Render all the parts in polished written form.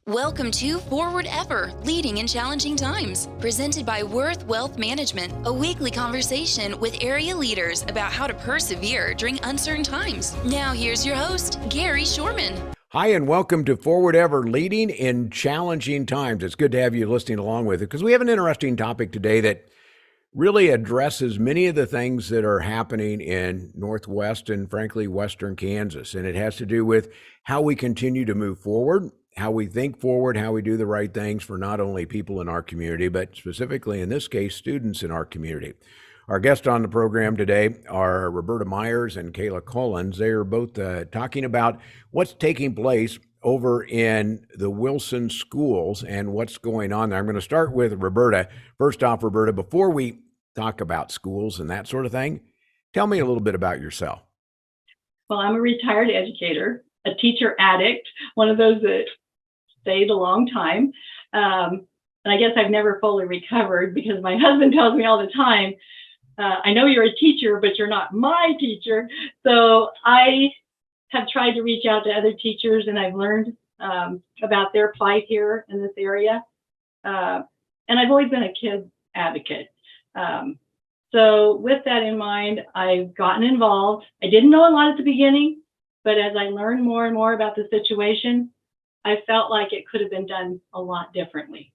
Welcome to Forward Ever, Leading in Challenging Times, presented by Worth Wealth Management, a weekly conversation with area leaders about how to persevere during uncertain times. Now here's your host, Gary Shorman. Hi, and welcome to Forward Ever, Leading in Challenging Times. It's good to have you listening along with it because we have an interesting topic today that really addresses many of the things that are happening in Northwest and frankly, Western Kansas. And it has to do with how we continue to move forward, how we think forward, how we do the right things for not only people in our community, but specifically in this case, students in our community. Our guests on the program today are Roberta Myers and Kayla Cullens. They are both talking about what's taking place over in the Wilson schools and what's going on there. I'm going to start with Roberta. First off, Roberta, before we talk about schools and that sort of thing, tell me a little bit about yourself. Well, I'm a retired educator, a teacher addict, one of those that stayed a long time. And I guess I've never fully recovered because my husband tells me all the time, I know you're a teacher, but you're not my teacher. So I have tried to reach out to other teachers, and I've learned about their plight here in this area. And I've always been a kid advocate. So with that in mind, I've gotten involved. I didn't know a lot at the beginning, but as I learned more and more about the situation, I felt like it could have been done a lot differently.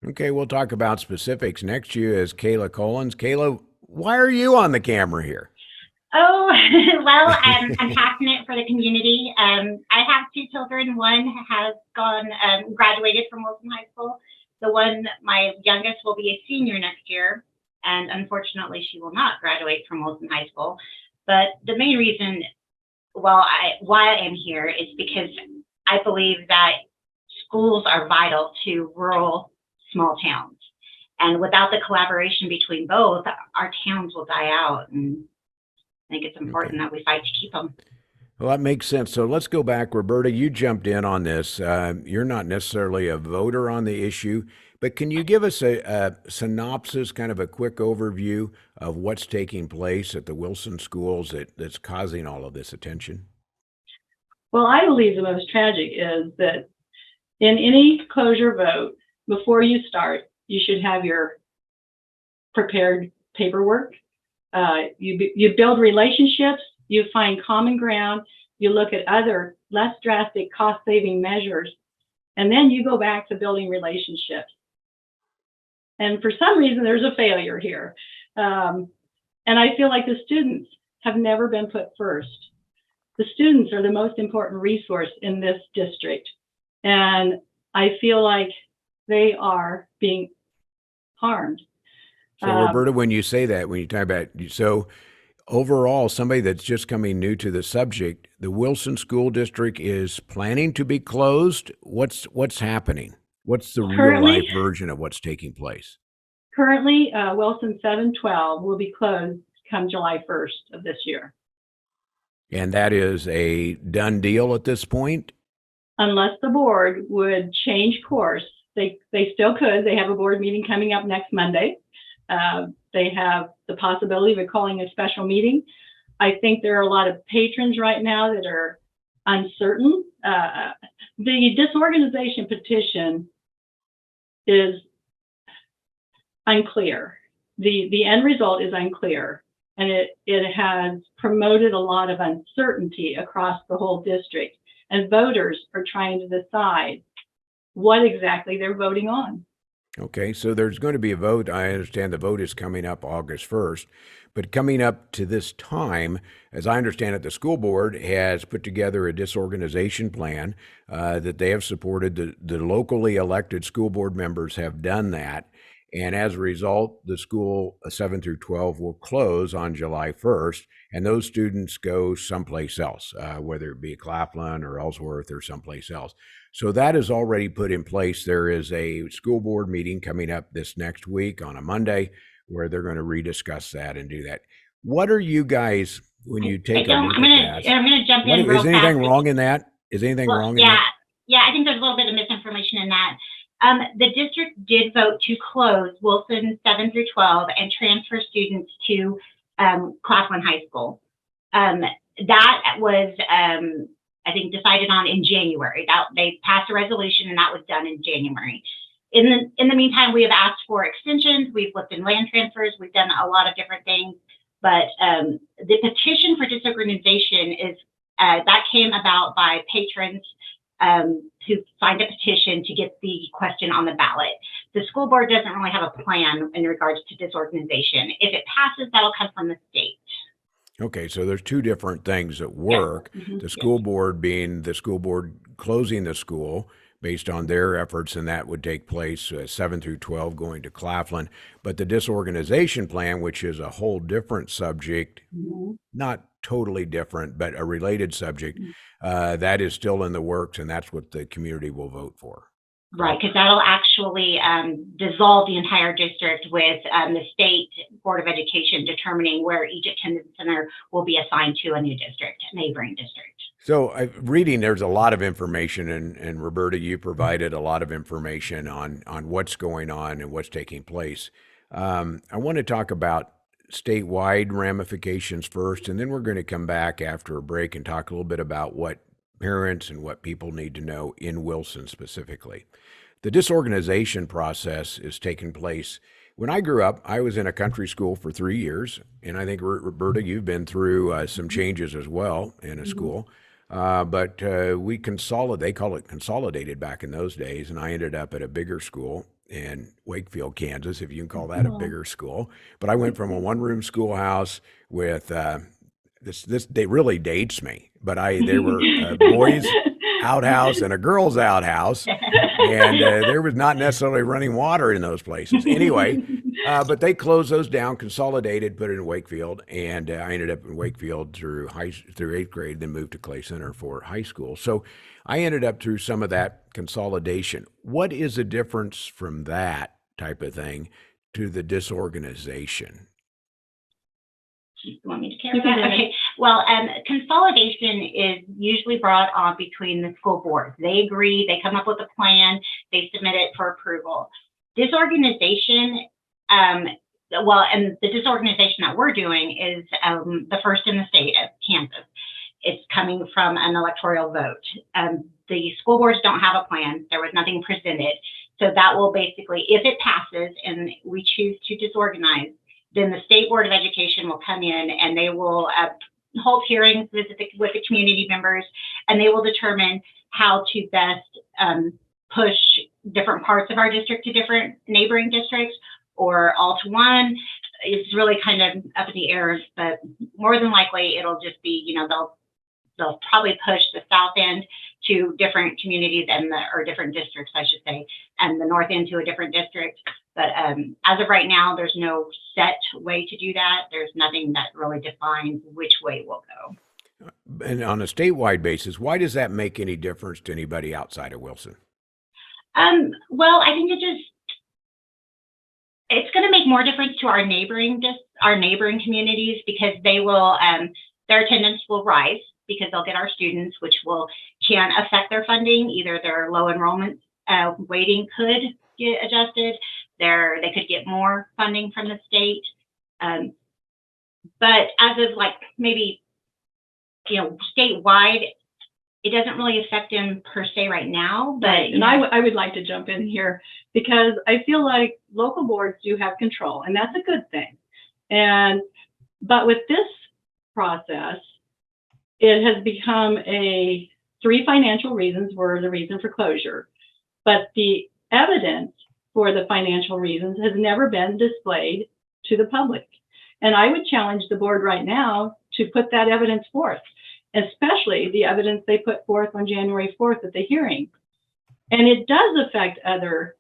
Okay, we'll talk about specifics. Next to you is Kayla Cullens. Kayla, why are you on the camera here? Oh, well, I'm passionate for the community. I have two children. One has graduated from Wilson High School. My youngest will be a senior next year, and unfortunately, she will not graduate from Wilson High School. But the main reason, why I am here is because I believe that schools are vital to rural small towns. And without the collaboration between both, our towns will die out. And I think it's important that we fight to keep them. Well, that makes sense. So let's go back. Roberta, you jumped in on this. You're not necessarily a voter on the issue, but can you give us a synopsis, kind of a quick overview of what's taking place at the Wilson schools that's causing all of this attention? Well, I believe the most tragic is that in any closure vote, before you start, you should have your prepared paperwork. You build relationships, you find common ground, you look at other less drastic cost-saving measures, and then you go back to building relationships. And for some reason, there's a failure here. And I feel like the students have never been put first. The students are the most important resource in this district. And I feel like they are being harmed. So Roberta, when you say that, when you talk about, so overall, somebody that's just coming new to the subject, the Wilson School District is planning to be closed. What's happening? What's the real life version of what's taking place? Currently, Wilson 712 will be closed come July 1st of this year. And that is a done deal at this point? Unless the board would change course, they still could. They have a board meeting coming up next Monday. They have the possibility of calling a special meeting. I think there are a lot of patrons right now that are uncertain. The disorganization petition is unclear. The end result is unclear, and it has promoted a lot of uncertainty across the whole district, and voters are trying to decide what exactly they're voting on. Okay, so there's going to be a vote. I understand the vote is coming up August 1st, but coming up to this time, as I understand it, the school board has put together a disorganization plan that they have supported. The locally elected school board members have done that. And as a result, the school 7 through 12 will close on July 1st, and those students go someplace else, whether it be Claflin or Ellsworth or someplace else. So that is already put in place. There is a school board meeting coming up this next week on a Monday where they're going to rediscuss that and do that. What are you guys, when you take a look at that? I'm going to jump in real fast. Is anything wrong in that? Is anything wrong in that? Yeah, I think there's a little bit of misinformation in that. The district did vote to close Wilson 7 through 12 and transfer students to Claflin High School. That was I think, decided on in January. That they passed a resolution, and that was done in January. In the meantime, we have asked for extensions. We've looked in land transfers. We've done a lot of different things. But the petition for disorganization is that came about by patrons who signed a petition to get the question on the ballot. The school board doesn't really have a plan in regards to disorganization. If it passes, that'll come from the state. Okay, so there's two different things at work. Yes. Mm-hmm. The school board being the school board closing the school based on their efforts, and that would take place 7 through 12 going to Claflin. But the disorganization plan, which is a whole different subject, Mm-hmm. not totally different, but a related subject, that is still in the works, and that's what the community will vote for. Right, because that'll actually dissolve the entire district with the State Board of Education determining where each attendance center will be assigned to a new district, a neighboring district. So reading, there's a lot of information, and Roberta, you provided a lot of information on what's going on and what's taking place. I want to talk about statewide ramifications first, and then we're going to come back after a break and talk a little bit about what parents and what people need to know in Wilson specifically. The disorganization process is taking place. When I grew up, I was in a country school for 3 years, and I think, Roberta, you've been through some changes as well in a school. But we they call it consolidated back in those days, and I ended up at a bigger school in Wakefield, Kansas, if you can call that a bigger school. But I went from a one-room schoolhouse with this they really dates me, but there were a boys' outhouse and a girls' outhouse, and there was not necessarily running water in those places. Anyway, but they closed those down, consolidated, put it in Wakefield, and I ended up in Wakefield through 8th grade, then moved to Clay Center for high school. So I ended up through some of that consolidation. What is the difference from that type of thing to the disorganization? You want me to carry that? Okay. Well, consolidation is usually brought on between the school boards. They agree, they come up with a plan, they submit it for approval. Disorganization, and the disorganization that we're doing is the first in the state of Kansas. It's coming from an electoral vote. The school boards don't have a plan. There was nothing presented. So that will basically, if it passes and we choose to disorganize, then the State Board of Education will come in and they will hold hearings with the community members, and they will determine how to best push different parts of our district to different neighboring districts or all to one. It's really kind of up in the air, but more than likely it'll just be, they'll probably push the south end to different communities or different districts, I should say, and the north end to a different district. But as of right now, there's no set way to do that. There's nothing that really defines which way it will go. And on a statewide basis, why does that make any difference to anybody outside of Wilson? Well, I think it's going to make more difference to our neighboring communities, because they will their attendance will rise because they'll get our students, which can affect their funding. Either their low enrollment weighting could get adjusted. They could get more funding from the state. But as of maybe, statewide, it doesn't really affect them per se right now. But and I would like to jump in here, because I feel like local boards do have control, and that's a good thing. But with this process, it has become 3 financial reasons were the reason for closure, but the evidence for the financial reasons has never been displayed to the public. And I would challenge the board right now to put that evidence forth, especially the evidence they put forth on January 4th at the hearing. And it does affect other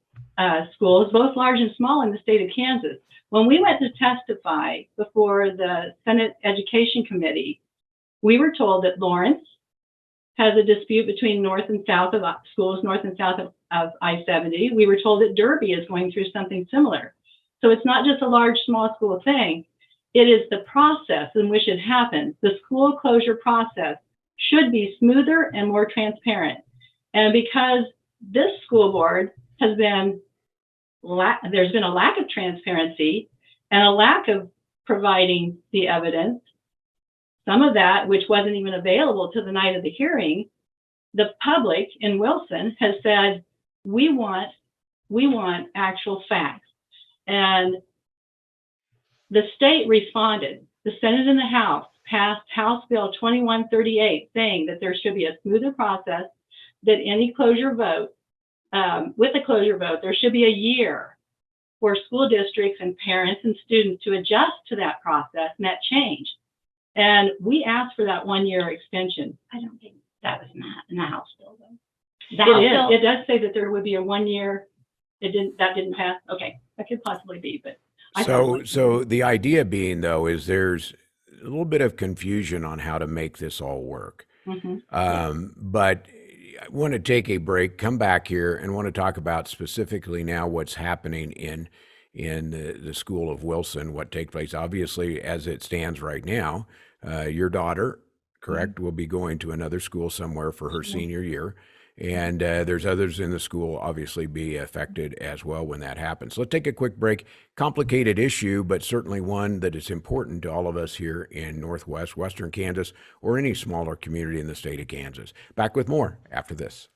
schools, both large and small, in the state of Kansas. When we went to testify before the Senate Education Committee, we were told that Lawrence has a dispute between north and south of schools, north and south of I-70. We were told that Derby is going through something similar. So it's not just a large, small school thing. It is the process in which it happens. The school closure process should be smoother and more transparent. And because this school board has there's been a lack of transparency and a lack of providing the evidence, some of that, which wasn't even available to the night of the hearing, the public in Wilson has said, we want actual facts. And the state responded. The Senate and the House passed House Bill 2138 saying that there should be a smoother process, that any closure vote, with a closure vote, there should be a year for school districts and parents and students to adjust to that process and that change. And we asked for that 1 year extension. I don't think that was in the House bill, though. It does say that there would be a 1 year. That didn't pass. Okay, that could possibly be, but so the idea being, though, is there's a little bit of confusion on how to make this all work. But I want to take a break, come back here, and want to talk about specifically now what's happening in the school of Wilson, what takes place. Obviously, as it stands right now, your daughter, correct, will be going to another school somewhere for her senior year. And there's others in the school obviously be affected as well when that happens. So let's take a quick break. Complicated issue, but certainly one that is important to all of us here in Northwest, Western Kansas, or any smaller community in the state of Kansas. Back with more after this.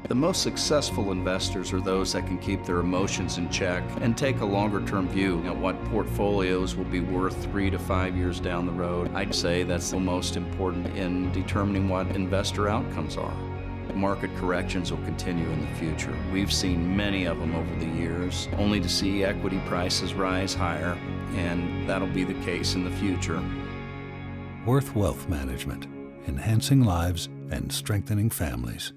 The most successful investors are those that can keep their emotions in check and take a longer-term view at what portfolios will be worth 3 to 5 years down the road. I'd say that's the most important in determining what investor outcomes are. Market corrections will continue in the future. We've seen many of them over the years, only to see equity prices rise higher, and that'll be the case in the future. Worth Wealth Management, enhancing lives and strengthening families.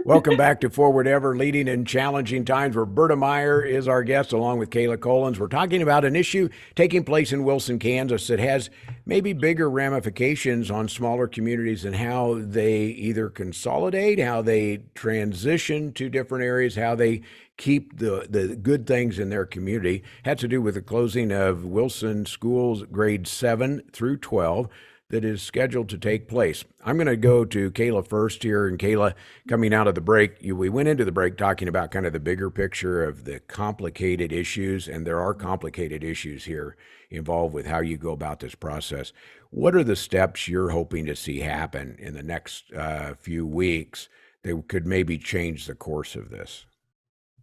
Welcome back to Forward Ever, Leading in Challenging Times. Roberta Meyer is our guest, along with Kayla Cullens. We're talking about an issue taking place in Wilson, Kansas that has maybe bigger ramifications on smaller communities and how they either consolidate, how they transition to different areas, how they keep the good things in their community. Had to do with the closing of Wilson schools grades 7 through 12. That is scheduled to take place. I'm going to go to Kayla first here. And Kayla, coming out of the break, we went into the break talking about kind of the bigger picture of the complicated issues, and there are complicated issues here involved with how you go about this process. What are the steps you're hoping to see happen in the next few weeks that could maybe change the course of this?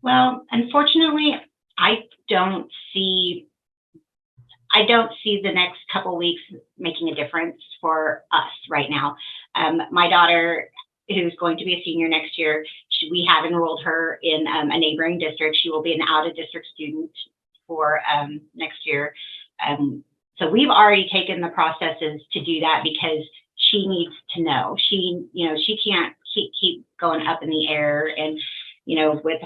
Well, unfortunately, I don't see the next couple weeks making a difference for us right now. My daughter, who's going to be a senior next year, we have enrolled her in a neighboring district. She will be an out-of-district student for next year. So we've already taken the processes to do that because she needs to know. She can't keep going up in the air, and with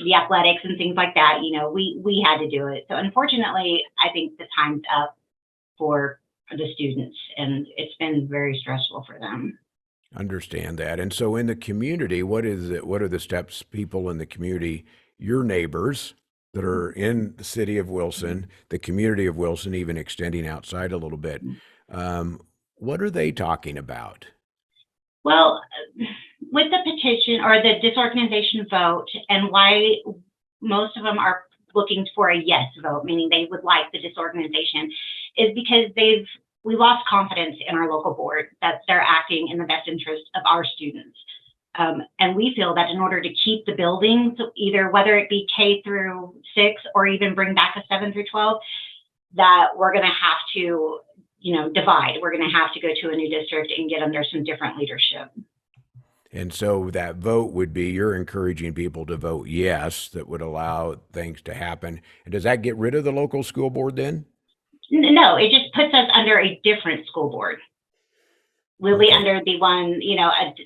the athletics and things like that, we had to do it. So unfortunately, I think the time's up for the students, and it's been very stressful for them. Understand that. And so in the community, what are the steps people in the community, your neighbors that are in the city of Wilson, the community of Wilson, even extending outside a little bit, what are they talking about? Well, with the petition or the disorganization vote, and why most of them are looking for a yes vote, meaning they would like the disorganization, is because we lost confidence in our local board that they're acting in the best interest of our students. And we feel that in order to keep the buildings, either whether it be K through 6 or even bring back a 7 through 12, that we're going to have to, divide. We're going to have to go to a new district and get under some different leadership. And so that vote would be, you're encouraging people to vote yes, that would allow things to happen. And does that get rid of the local school board then? No, it just puts us under a different school board. We'll be under the one,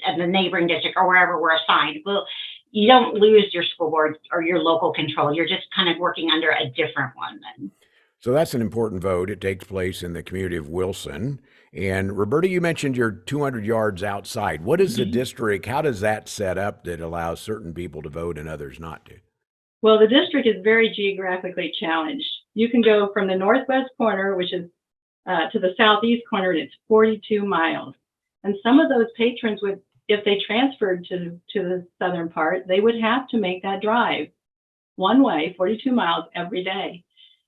at the neighboring district or wherever we're assigned. Well, you don't lose your school board or your local control. You're just kind of working under a different one then. So that's an important vote. It takes place in the community of Wilson. And Roberta, you mentioned you're 200 yards outside. What is the district? How does that set up that allows certain people to vote and others not to? Well, the district is very geographically challenged. You can go from the northwest corner, which is to the southeast corner, and it's 42 miles. And some of those patrons would, if they transferred to the southern part, they would have to make that drive one way, 42 miles every day.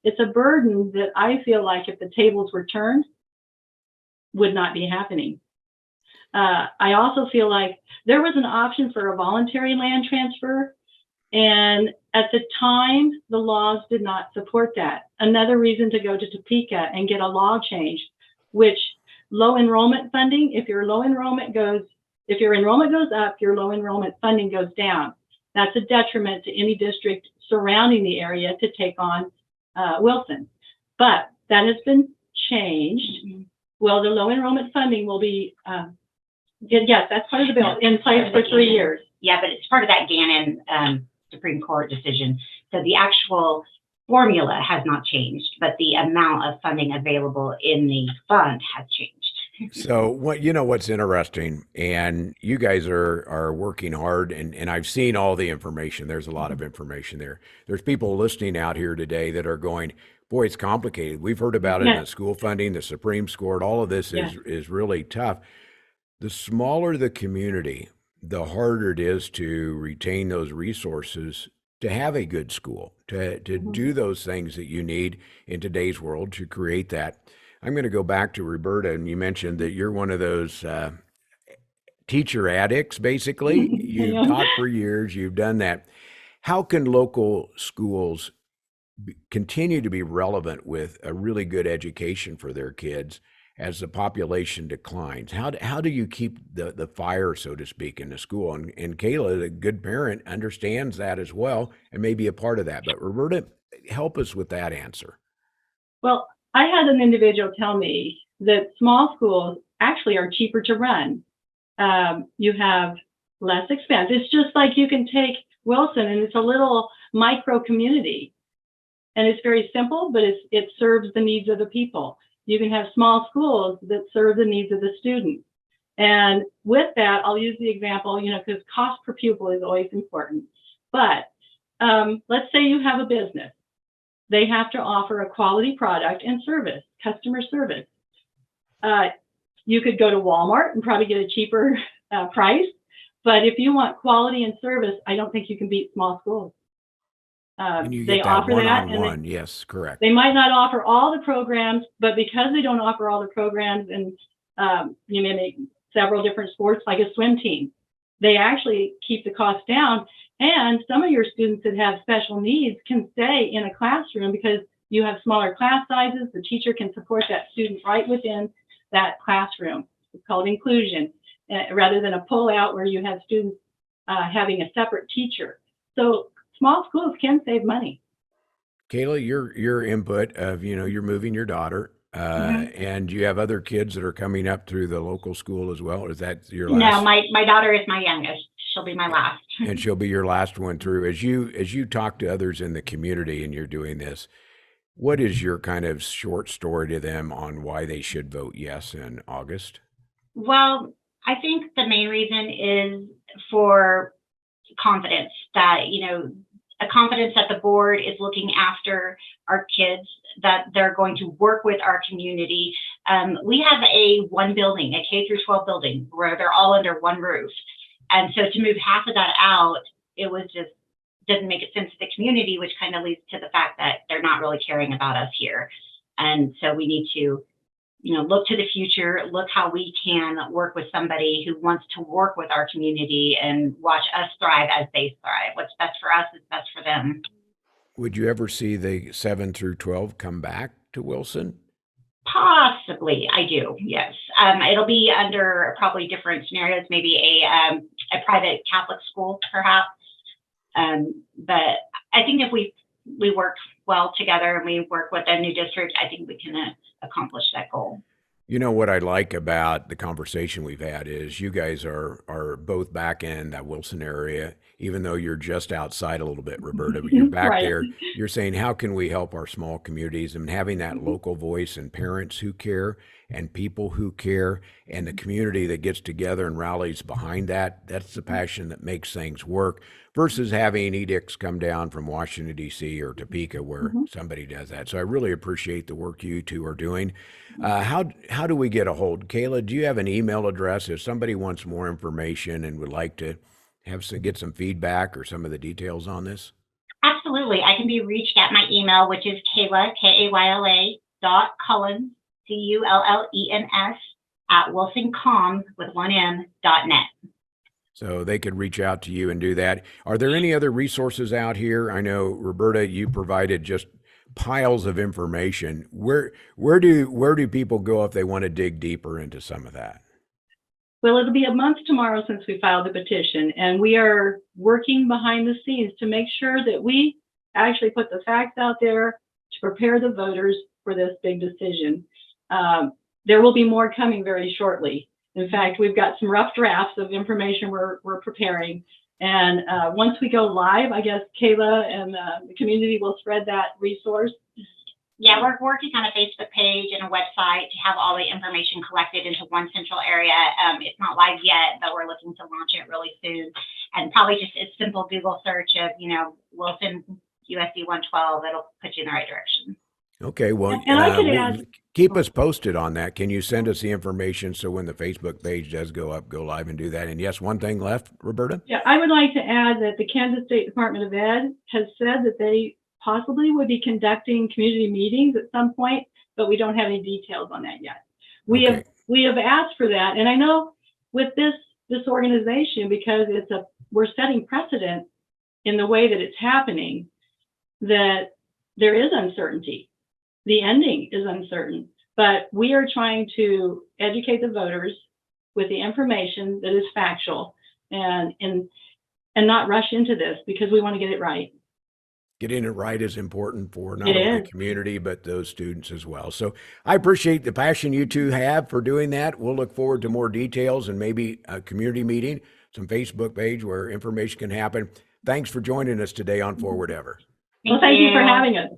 It's a burden that I feel like if the tables were turned, would not be happening. I also feel like there was an option for a voluntary land transfer, and at the time, the laws did not support that. Another reason to go to Topeka and get a law change, which low enrollment funding, if your enrollment goes up, your low enrollment funding goes down. That's a detriment to any district surrounding the area to take on Wilson. But that has been changed. Mm-hmm. Well, the low enrollment funding will be, yes, that's part of the bill, in place for 3 years. Yeah, but it's part of that Gannon Supreme Court decision. So the actual formula has not changed, but the amount of funding available in the fund has changed. So what's interesting, and you guys are working hard, and I've seen all the information. There's a lot of information there. There's people listening out here today that are going, boy, it's complicated. We've heard about it in the school funding, the Supreme Court, all of this is really tough. The smaller the community, the harder it is to retain those resources to have a good school, to do those things that you need in today's world to create that. I'm going to go back to Roberta, and you mentioned that you're one of those teacher addicts, basically. You've taught for years, you've done that. How can local schools continue to be relevant with a really good education for their kids as the population declines? How do you keep the fire, so to speak, in the school? And Kayla, a good parent, understands that as well and may be a part of that. But Roberta, help us with that answer. Well, I had an individual tell me that small schools actually are cheaper to run. You have less expense. It's just like you can take Wilson, and it's a little micro community. And it's very simple, but it serves the needs of the people. You can have small schools that serve the needs of the students. And with that, I'll use the example, because cost per pupil is always important. But let's say you have a business. They have to offer a quality product and service, customer service. You could go to Walmart and probably get a cheaper price. But if you want quality and service, I don't think you can beat small schools. And you get that one-on-one. Yes, correct. They might not offer all the programs, but because they don't offer all the programs, and you may make several different sports like a swim team, they actually keep the cost down. And some of your students that have special needs can stay in a classroom because you have smaller class sizes. The teacher can support that student right within that classroom. It's called inclusion, rather than a pull out where you have students having a separate teacher. So small schools can save money. Kayla, your input of, you're moving your daughter, and you have other kids that are coming up through the local school as well. Or is that your last? No, my daughter is my youngest. She'll be my last. And she'll be your last one through. As you talk to others in the community and you're doing this, what is your kind of short story to them on why they should vote yes in August? Well, I think the main reason is for confidence, that, a confidence that the board is looking after our kids, that they're going to work with our community. We have a K through 12 building where they're all under one roof. And so to move half of that out, it was just doesn't make sense to the community, which kind of leads to the fact that they're not really caring about us here. And so we need to, look to the future, look how we can work with somebody who wants to work with our community and watch us thrive as they thrive. What's best for us is best for them. Would you ever see the 7 through 12 come back to Wilson? Possibly, I do. Yes, it'll be under probably different scenarios, maybe a private Catholic school, perhaps. But I think if we work well together and we work with a new district, I think we can accomplish that goal. What I like about the conversation we've had is you guys are both back in that Wilson area, even though you're just outside a little bit, Roberta, but you're back there. You're saying, how can we help our small communities, and having that local voice and parents who care and people who care and the community that gets together and rallies behind that. That's the passion that makes things work versus having edicts come down from Washington, D.C. or Topeka where somebody does that. So I really appreciate the work you two are doing. How do we get a hold? Kayla, do you have an email address if somebody wants more information and would like to get some feedback or some of the details on this? Absolutely. I can be reached at my email, which is Kayla, Kayla, .Cullens, Cullens, at wilsoncom with 1m.net. So they could reach out to you and do that. Are there any other resources out here? I know, Roberta, you provided just piles of information. Where do people go if they want to dig deeper into some of that? Well, it'll be a month tomorrow since we filed the petition, and we are working behind the scenes to make sure that we actually put the facts out there to prepare the voters for this big decision. There will be more coming very shortly. In fact, we've got some rough drafts of information we're preparing. And once we go live, I guess Kayla and the community will spread that resource. Yeah, we're working on a Facebook page and a website to have all the information collected into one central area. It's not live yet, but we're looking to launch it really soon. And probably just a simple Google search of, Wilson USD 112, it'll put you in the right direction. Okay, well, And I could add, keep us posted on that. Can you send us the information so when the Facebook page does go up, go live and do that? And yes, one thing left, Roberta? yeah, I would like to add that the Kansas State Department of Ed has said that they possibly would be conducting community meetings at some point, but we don't have any details on that yet. We have asked for that, and I know with this organization, because we're setting precedent in the way that it's happening, that there is uncertainty. The ending is uncertain, but we are trying to educate the voters with the information that is factual and not rush into this because we want to get it right. Getting it right is important for not only the community, but those students as well. So I appreciate the passion you two have for doing that. We'll look forward to more details and maybe a community meeting, some Facebook page where information can happen. Thanks for joining us today on Forward Ever. Well, thank you for having us.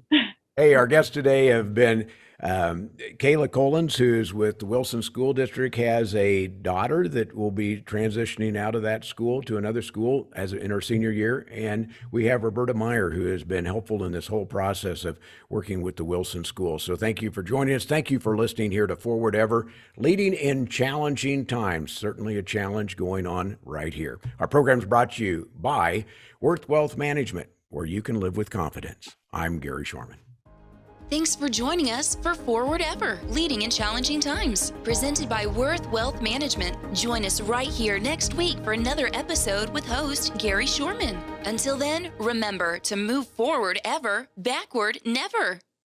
Hey, our guests today have been Kayla Cullens, who's with the Wilson School District, has a daughter that will be transitioning out of that school to another school in her senior year. And we have Roberta Meyer, who has been helpful in this whole process of working with the Wilson School. So thank you for joining us. Thank you for listening here to Forward Ever, leading in challenging times. Certainly a challenge going on right here. Our program is brought to you by Worth Wealth Management, where you can live with confidence. I'm Gary Shorman. Thanks for joining us for Forward Ever, Leading in Challenging Times, presented by Worth Wealth Management. Join us right here next week for another episode with host Gary Shorman. Until then, remember to move forward ever, backward never.